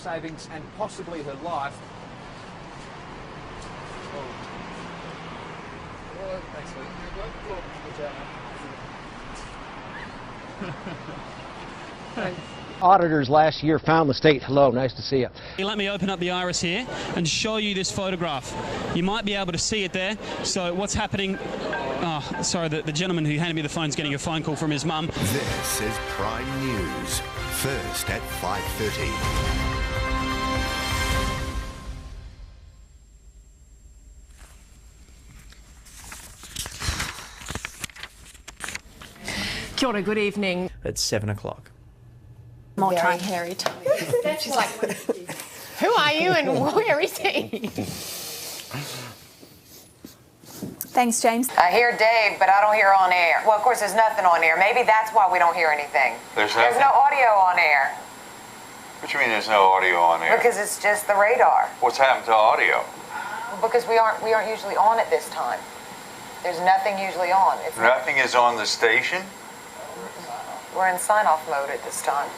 savings and possibly her life. Oh, thanks, Lee. Auditors last year found the state. Hello, nice to see you. Let me open up the iris here and show you this photograph. You might be able to see it there. So what's happening? Oh, sorry, the gentleman who handed me the phone is getting a phone call from his mum. This is Prime News, first at 5:30. Kia ora, good evening. At 7 o'clock. More very hairy tummy. She's like, who are you and where is he? Thanks, James. I hear Dave, but I don't hear on air. Well, of course, there's nothing on air. Maybe that's why we don't hear anything. There's no audio on air. What do you mean there's no audio on air? Because it's just the radar. What's happened to audio? Because we aren't usually on at this time. There's nothing usually on. Nothing is on the station? We're in sign-off mode at this time.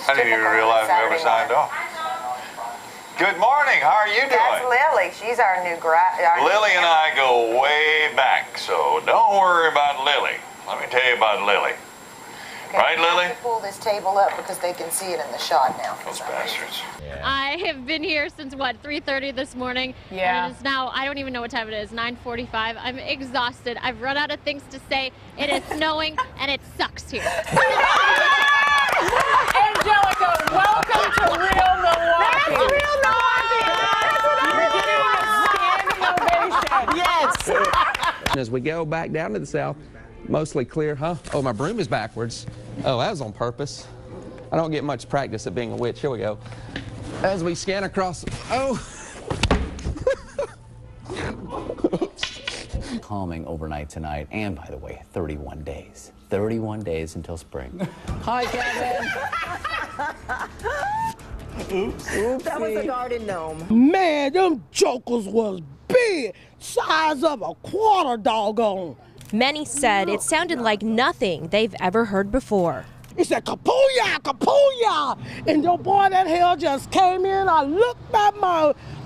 I didn't even realize we ever signed off. Good morning. How are you doing? That's Lily. She's our new grad. Lily and I go way back, so don't worry about Lily. Let me tell you about Lily. Okay, right, Lily? I have to pull this table up because they can see it in the shot now. Those bastards. Yeah. I have been here since, what, 3:30 this morning? Yeah. And it's now, I don't even know what time it is, 9:45. I'm exhausted. I've run out of things to say. It is snowing, and it sucks here. Angelica, welcome to Real Milwaukee. That's Real Milwaukee. You're getting a standing ovation. Yes. As we go back down to the south, mostly clear, huh? Oh, my broom is backwards. Oh, that was on purpose. I don't get much practice at being a witch. Here we go. As we scan across, oh. Calming overnight tonight, and by the way, 31 days. 31 days until spring. Hi, Kevin. Oops. That was a garden gnome. Man, them jokers was big, size of a quarter doggone. Many said it sounded like nothing they've ever heard before. He said, kapooyah, kapooyah. And the boy, that hell just came in. I looked at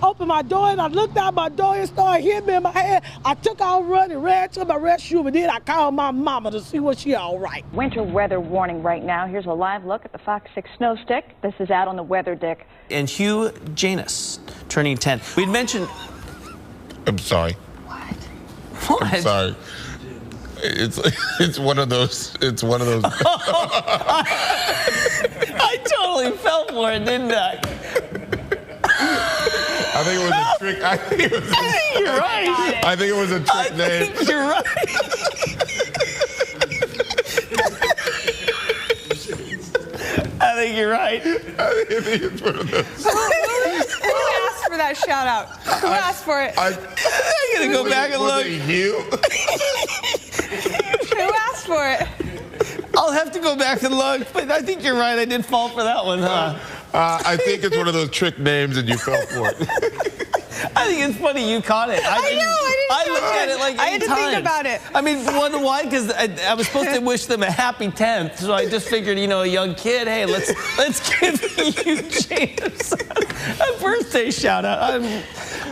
opened my door, and I looked out my door and started hitting me in my head. I took out running, ran to my rescue, but then I called my mama to see was she all right. Winter weather warning right now. Here's a live look at the Fox 6 snow stick. This is out on the weather dick. And Hugh Janus, turning 10. We'd mentioned... I'm sorry. What? I'm sorry. It's one of those. It's one of those. I totally fell for it, didn't I? I think it was a trick. I think you're right. I think it was a trick name. You're right. I think you're right. I think it's one of those. Who asked for that shout out? Who asked for it? I'm gonna go back and look. You? Who asked for it? I'll have to go back and look, but I think you're right. I did fall for that one, huh? I think it's one of those trick names and you fell for it. I think it's funny you caught it. I looked at it like 8 times. I had to think about it. I mean, why? Because I was supposed to wish them a happy 10th, so I just figured, you know, a young kid, hey, let's give you James a birthday shout out.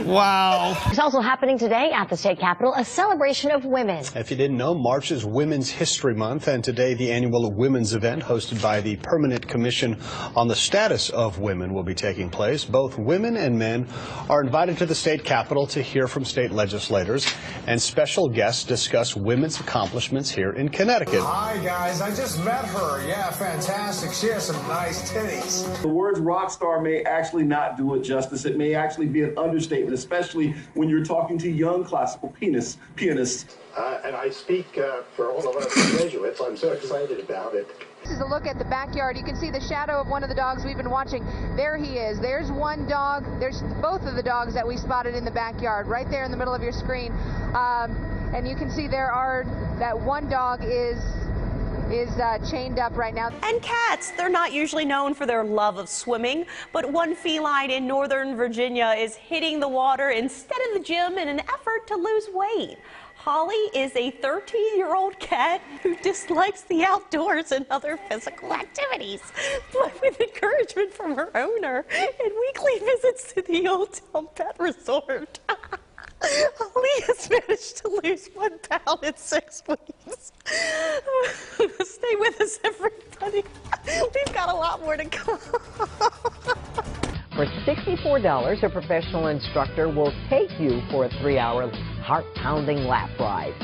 Wow. It's also happening today at the state capitol, a celebration of women. If you didn't know, March is Women's History Month, and today the annual women's event hosted by the Permanent Commission on the Status of Women will be taking place. Both women and men are invited to the state capitol to hear from state legislators, and special guests discuss women's accomplishments here in Connecticut. Hi, guys. I just met her. Yeah, fantastic. She has some nice titties. The words rock star may actually not do it justice. It may actually be an understatement, especially when you're talking to young classical pianists. And I speak for all of us Jesuits. I'm so excited about it. This is a look at the backyard. You can see the shadow of one of the dogs we've been watching. There he is. There's one dog. There's both of the dogs that we spotted in the backyard, right there in the middle of your screen. And you can see that one dog is chained up right now. And cats, they're not usually known for their love of swimming, but one feline in Northern Virginia is hitting the water instead of the gym in an effort to lose weight. Polly is a 13-year-old cat who dislikes the outdoors and other physical activities, but with encouragement from her owner and weekly visits to the Old Town Pet Resort. Holly has managed to lose 1 pound in 6 weeks. Stay with us, everybody. We've got a lot more to come. For $64, a professional instructor will take you for a 3-hour heart-pounding lap ride.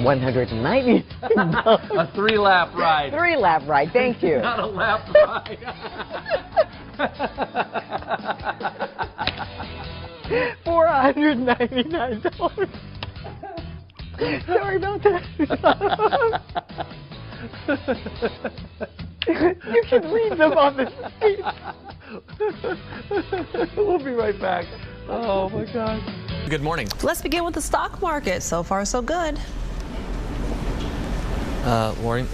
$190. A 3-lap ride. 3-lap ride, thank you. Not a lap ride. $499. Sorry about that. You can read them on the seat. We'll be right back. Oh my God. Good morning. Let's begin with the stock market. So far, so good. Lori.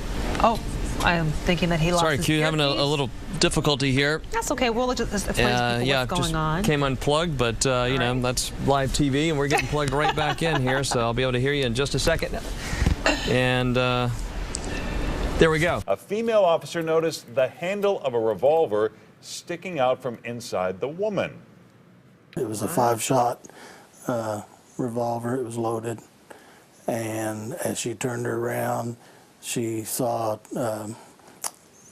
Oh, I am thinking that he lost Sorry, his Q, having a little difficulty here. That's okay. We'll just explain to people what's going on. Came unplugged, but you know, that's live TV, and we're getting plugged right back in here, so I'll be able to hear you in just a second. And there we go. A female officer noticed the handle of a revolver sticking out from inside the woman. It was a 5-shot revolver. It was loaded. And as she turned her around, she saw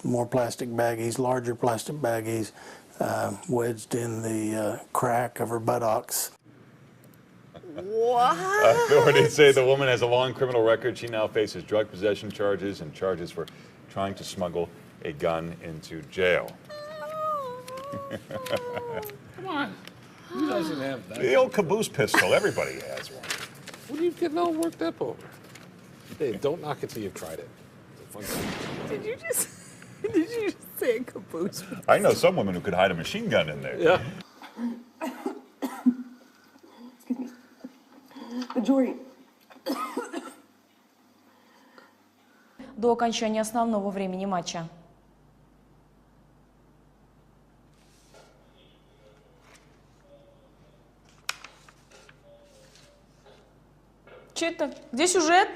more plastic baggies, larger plastic baggies, wedged in the crack of her buttocks. What? Authorities say the woman has a long criminal record. She now faces drug possession charges and charges for trying to smuggle a gun into jail. Come on. Who doesn't have that? The old caboose pistol. Everybody has one. What are you getting all worked up over? Hey, don't knock it till you've tried it. It's a fun time. Did you just say a caboose? I know some women who could hide a machine gun in there. Yeah. Джой, до окончания основного времени матча. Че это? Где сюжет?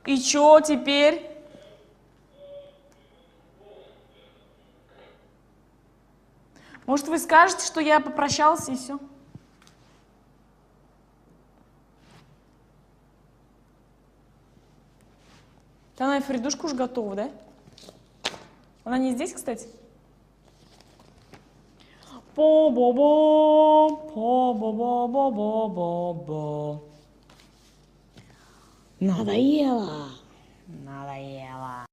И чё теперь? Может, вы скажете, что я попрощался и все? Она и Фридушка уже готова, да? Она не здесь, кстати? По-бо-бо, по-бо-бо-бо-бо-бо. Надоело. Надоело.